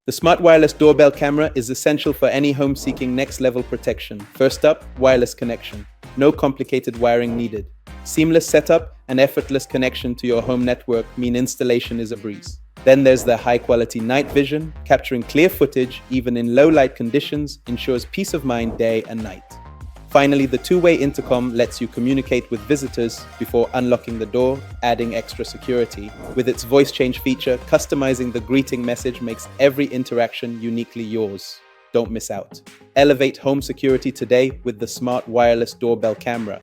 The Smart Wireless Doorbell Camera is essential for any home seeking next-level protection. First up, wireless connection. No complicated wiring needed. Seamless setup and effortless connection to your home network mean installation is a breeze. Then there's the high-quality night vision. Capturing clear footage, even in low-light conditions, ensures peace of mind day and night. Finally, the two-way intercom lets you communicate with visitors before unlocking the door, adding extra security. With its voice change feature, customizing the greeting message makes every interaction uniquely yours. Don't miss out. Elevate home security today with the Smart Wireless Doorbell Camera.